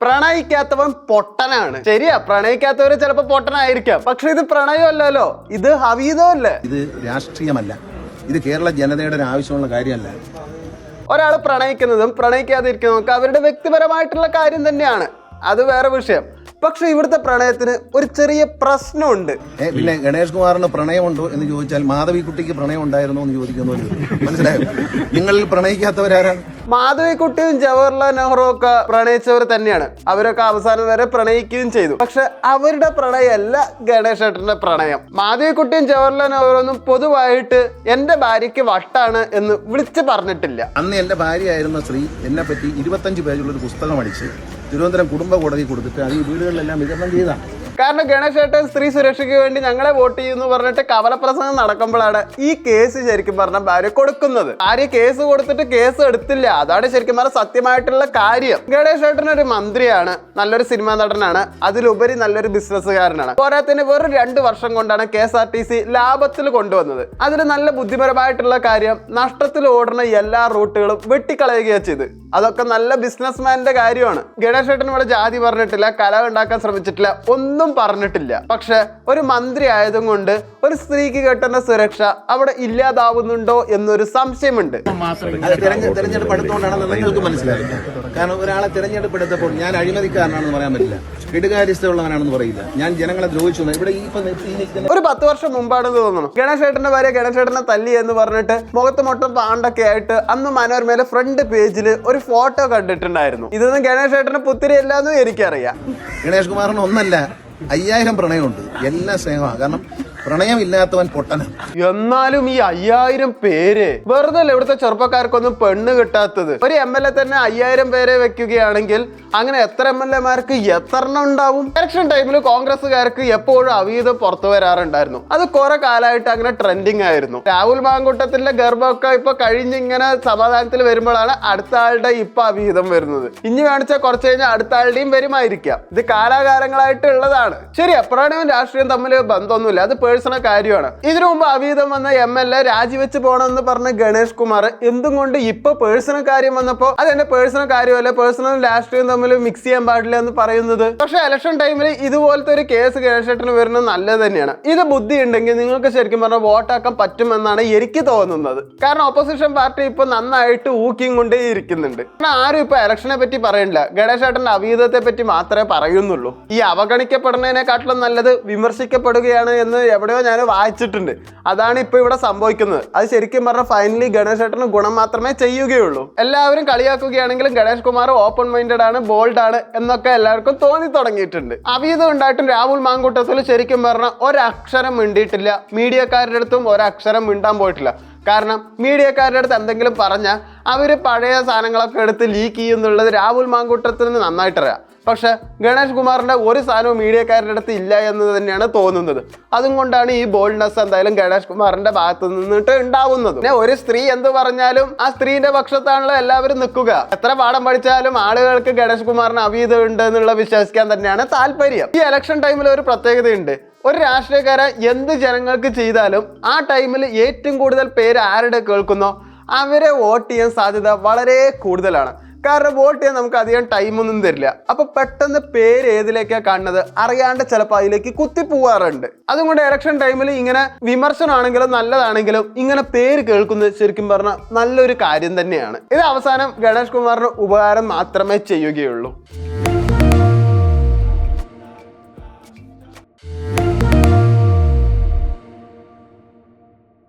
പ്രണയിക്കാത്തവൻ പൊട്ടനാണ്. ശരിയാ, പ്രണയിക്കാത്തവര് ചിലപ്പോ പൊട്ടനായിരിക്കാം, പക്ഷെ ഇത് പ്രണയമല്ലല്ലോ, ഇത് ഹവീതമല്ലേ. ഇത് രാഷ്ട്രീയമല്ല, ഇത് കേരള ജനതയുടെ ഒരു ആവശ്യമുള്ള കാര്യമല്ല. ഒരാൾ പ്രണയിക്കുന്നതും പ്രണയിക്കാതിരിക്കുന്നതും അവരുടെ വ്യക്തിപരമായിട്ടുള്ള കാര്യം തന്നെയാണ്, അത് വേറെ വിഷയം. പക്ഷെ ഇവിടുത്തെ പ്രണയത്തിന് ഒരു ചെറിയ പ്രശ്നമുണ്ട്. പിന്നെ ഗണേഷ് കുമാറിന് പ്രണയമുണ്ടോ എന്ന് ചോദിച്ചാൽ മാധവിക്കുട്ടിക്ക് പ്രണയം ഉണ്ടായിരുന്നോ എന്ന് ചോദിക്കുന്നു. മനസ്സിലായോ? നിങ്ങളിൽ പ്രണയിക്കാത്തവരാരാണ്? മാധവിക്കുട്ടിയും ജവഹർലാൽ നെഹ്റു ഒക്കെ പ്രണയിച്ചവർ തന്നെയാണ്. അവരൊക്കെ അവസാനം വരെ പ്രണയിക്കുകയും ചെയ്തു. പക്ഷെ അവരുടെ പ്രണയമല്ല ഗണേഷ് ഏട്ടന്റെ പ്രണയം. മാധവിക്കുട്ടിയും ജവഹർലാൽ നെഹ്റു ഒന്നും പൊതുവായിട്ട് എന്റെ ഭാര്യയ്ക്ക് വട്ടാണ് എന്ന് വിളിച്ചു പറഞ്ഞിട്ടില്ല. അന്ന് എന്റെ ഭാര്യയായിരുന്ന സ്ത്രീ എന്നെ പറ്റി 25 പേജുള്ള ഒരു പുസ്തകം അടിച്ച് തിരുവനന്തപുരം കുടുംബ കോടതി കൊടുത്തിട്ട് അത് ഈ വീടുകളിലെല്ലാം വിതരണം ചെയ്താണ്. കാരണം ഗണേഷ് ഏട്ടൻ സ്ത്രീ സുരക്ഷയ്ക്ക് വേണ്ടി ഞങ്ങളെ വോട്ട് ചെയ്യുന്നു പറഞ്ഞിട്ട് കവലപ്രസംഗം നടക്കുമ്പോഴാണ് ഈ കേസ് ശരിക്കും പറഞ്ഞ ഭാര്യ കൊടുക്കുന്നത്. ഭാര്യ കേസ് കൊടുത്തിട്ട് കേസ് എടുത്തില്ല, അതാണ് ശരിക്കും പറഞ്ഞ സത്യമായിട്ടുള്ള കാര്യം. ഗണേഷ് ഏട്ടൻ ഒരു മന്ത്രിയാണ്, നല്ലൊരു സിനിമാ നടനാണ്, അതിലുപരി നല്ലൊരു ബിസിനസ്സുകാരനാണ്. പോരാത്തതിന് വെറും 2 വർഷം കൊണ്ടാണ് KSRTC ലാഭത്തിൽ കൊണ്ടുവന്നത്. അതിൽ നല്ല ബുദ്ധിപരമായിട്ടുള്ള കാര്യം, നഷ്ടത്തിൽ ഓടുന്ന എല്ലാ റൂട്ടുകളും വെട്ടിക്കളയുകയാണ് ചെയ്ത്. അതൊക്കെ നല്ല ബിസിനസ്മാന്റെ കാര്യമാണ്. ഗണേഷ് ഏട്ടൻ ഇവിടെ ജാതി പറഞ്ഞിട്ടില്ല, കലഹം ഉണ്ടാക്കാൻ ശ്രമിച്ചിട്ടില്ല, ഒന്നും പറഞ്ഞിട്ടില്ല. പക്ഷെ ഒരു മന്ത്രി ആയതും കൊണ്ട് ഒരു സ്ത്രീക്ക് കിട്ടുന്ന സുരക്ഷ അവിടെ ഇല്ലാതാവുന്നുണ്ടോ എന്നൊരു സംശയമുണ്ട്. തെരഞ്ഞെടുപ്പ് അടുത്തുകൊണ്ടാണെന്ന് നിങ്ങൾക്ക് മനസ്സിലായി. കാരണം ഒരാളെ തെരഞ്ഞെടുപ്പെടുത്തപ്പോൾ ഞാൻ അഴിമതിക്കാരനാണെന്ന് പറയാൻ പറ്റില്ല, കെടുകാര്യസ്ഥയുള്ളവനാണെന്ന് പറയില്ല, ഞാൻ ജനങ്ങളെ ദ്രോഹിച്ചു. ഇവിടെ ഒരു 10 വർഷം മുമ്പാണെന്ന് തോന്നുന്നു ഗണേഷ് ഏട്ടന്റെ ഭാര്യ ഗണേഷ് ഏട്ടനെ തല്ലി എന്ന് പറഞ്ഞിട്ട് മുഖത്ത് മൊത്തം പാണ്ടൊക്കെ ആയിട്ട് അന്ന് മനോരമയിലെ ഫ്രണ്ട് പേജിൽ ഒരു ഫോട്ടോ കണ്ടിട്ടുണ്ടായിരുന്നു. ഇതൊന്നും ഗണേഷ് ഏട്ടന് പുത്തിരിയല്ലാന്നും എനിക്കറിയാം. ഗണേഷ് കുമാറിന് ഒന്നല്ല 5000 പ്രണയമുണ്ട്, എല്ലാം സ്നേഹമാണ്. കാരണം പ്രണയമില്ലാത്തവൻ പൊട്ടനാണ്. എന്നാലും ഈ 5000 പേര് വെറുതെ ഇവിടുത്തെ ചെറുപ്പക്കാർക്കൊന്നും പെണ്ണ് കിട്ടാത്തത്. ഒരു MLA തന്നെ 5000 പേരെ വെക്കുകയാണെങ്കിൽ അങ്ങനെ എത്ര MLA-മാർക്ക് എത്ര ഉണ്ടാവും? ഇലക്ഷൻ ടൈമിൽ കോൺഗ്രസ്സുകാർക്ക് എപ്പോഴും അവീതം പുറത്തു വരാറുണ്ടായിരുന്നു. അത് കുറെ കാലമായിട്ട് അങ്ങനെ ട്രെൻഡിങ് ആയിരുന്നു. രാഹുൽ മാങ്കൂട്ടത്തിന്റെ ഗർഭമൊക്കെ ഇപ്പൊ കഴിഞ്ഞിങ്ങനെ സമാധാനത്തിൽ വരുമ്പോഴാണ് അടുത്ത ആളുടെ ഇപ്പൊ അവീതം വരുന്നത്. ഇനി വേണിച്ചാൽ കുറച്ച് കഴിഞ്ഞാൽ അടുത്ത ആളുടെയും വരുമായിരിക്കാം. ഇത് കാലാകാലങ്ങളായിട്ട് ഉള്ളതാണ്. ശരിയാ, പ്രണയവും രാഷ്ട്രീയം തമ്മിൽ ബന്ധമൊന്നുമില്ല, അത് പേഴ്സണൽ കാര്യമാണ്. ഇതിനു മുമ്പ് അവീതം വന്ന MLA രാജിവെച്ച് പോകണമെന്ന് പറഞ്ഞ ഗണേഷ് കുമാർ എന്തും കൊണ്ട് ഇപ്പൊ പേഴ്സണൽ കാര്യം വന്നപ്പോ അതെന്റെ പേഴ്സണൽ കാര്യമല്ല, പേഴ്സണൽ രാഷ്ട്രീയം തമ്മിൽ മിക്സ് ചെയ്യാൻ പാടില്ല എന്ന് പറയുന്നത്. പക്ഷെ ഇലക്ഷൻ ടൈമിൽ ഇതുപോലത്തെ ഒരു കേസ് ഗണേഷ് ഏട്ടന് വരുന്നത് നല്ലത് തന്നെയാണ്. ഇത് ബുദ്ധി ഉണ്ടെങ്കിൽ നിങ്ങൾക്ക് ശരിക്കും പറഞ്ഞാൽ വോട്ടാക്കാൻ പറ്റുമെന്നാണ് എനിക്ക് തോന്നുന്നത്. കാരണം ഓപ്പോസിഷൻ പാർട്ടി ഇപ്പൊ നന്നായിട്ട് ഊക്കിയും കൊണ്ടേ ഇരിക്കുന്നുണ്ട്. കാരണം ആരും ഇപ്പൊ ഇലക്ഷനെ പറ്റി പറയണില്ല, ഗണേഷ് ഏട്ടന്റെ അവീതത്തെ പറ്റി മാത്രമേ പറയുന്നുള്ളൂ. ഈ അവഗണിക്കപ്പെടുന്നതിനെക്കാട്ടിലും നല്ലത് വിമർശിക്കപ്പെടുകയാണ് എന്ന് എവിടെയോ ഞാൻ വായിച്ചിട്ടുണ്ട്. അതാണ് ഇപ്പൊ ഇവിടെ സംഭവിക്കുന്നത്. അത് ശരിക്കും പറഞ്ഞാൽ ഫൈനലി ഗണേഷ് ഏട്ടന് ഗുണം മാത്രമേ ചെയ്യുകയുള്ളൂ. എല്ലാവരും കളിയാക്കുകയാണെങ്കിലും ഗണേഷ് കുമാർ ഓപ്പൺ മൈൻഡഡ് ആണ്, ബോൾഡ് ആണ് എന്നൊക്കെ എല്ലാവർക്കും തോന്നി തുടങ്ങിയിട്ടുണ്ട്. അവീതം ഉണ്ടായിട്ടും രാഹുൽ മാങ്കൂട്ടത്തിൽ ശരിക്കും പറഞ്ഞാൽ ഒരക്ഷരം മിണ്ടിയിട്ടില്ല. മീഡിയക്കാരുടെ അടുത്തും ഒരക്ഷരം മിണ്ടാൻ പോയിട്ടില്ല. കാരണം മീഡിയക്കാരുടെ അടുത്ത് എന്തെങ്കിലും പറഞ്ഞാൽ അവർ പഴയ സാധനങ്ങളൊക്കെ എടുത്ത് ലീക്ക് ചെയ്യുന്നുള്ളത് രാഹുൽ മാങ്കൂട്ടത്തിന് നന്നായിട്ടറിയാം. പക്ഷെ ഗണേഷ് കുമാറിന്റെ ഒരു സാധനവും മീഡിയക്കാരുടെ അടുത്ത് ഇല്ല എന്ന് തന്നെയാണ് തോന്നുന്നത്. അതും കൊണ്ടാണ് ഈ ബോൾഡ്നെസ് എന്തായാലും ഗണേഷ് കുമാറിന്റെ ഭാഗത്ത് നിന്നിട്ട് ഉണ്ടാവുന്നത്. പിന്നെ ഒരു സ്ത്രീ എന്ത് പറഞ്ഞാലും ആ സ്ത്രീന്റെ പക്ഷത്താണല്ലോ എല്ലാവരും നിൽക്കുക. എത്ര പാഠം പഠിച്ചാലും ആളുകൾക്ക് ഗണേഷ് കുമാറിന് അവീതം ഉണ്ട് എന്നുള്ള വിശ്വസിക്കാൻ തന്നെയാണ് താല്പര്യം. ഈ ഇലക്ഷൻ ടൈമിൽ ഒരു പ്രത്യേകതയുണ്ട്. ഒരു രാഷ്ട്രീയക്കാരൻ എന്ത് ജനങ്ങൾക്ക് ചെയ്താലും ആ ടൈമിൽ ഏറ്റവും കൂടുതൽ പേര് ആരുടെ കേൾക്കുന്നോ അവരെ വോട്ട് ചെയ്യാൻ സാധ്യത വളരെ കൂടുതലാണ്. കാരണം വോട്ട് ചെയ്യാൻ നമുക്ക് അധികം ടൈമൊന്നും തരില്ല. അപ്പൊ പെട്ടെന്ന് പേര് ഏതിലേക്കാണ് കാണുന്നത് അറിയാണ്ട് ചിലപ്പോൾ അതിലേക്ക് കുത്തിപ്പോവാറുണ്ട്. അതുകൊണ്ട് ഇലക്ഷൻ ടൈമിൽ ഇങ്ങനെ വിമർശനമാണെങ്കിലും നല്ലതാണെങ്കിലും ഇങ്ങനെ പേര് കേൾക്കുന്നത് ശരിക്കും പറഞ്ഞാൽ നല്ലൊരു കാര്യം തന്നെയാണ്. ഇത് അവസാനം ഗണേഷ് കുമാറിന് ഉപകാരം മാത്രമേ ചെയ്യുകയുള്ളൂ.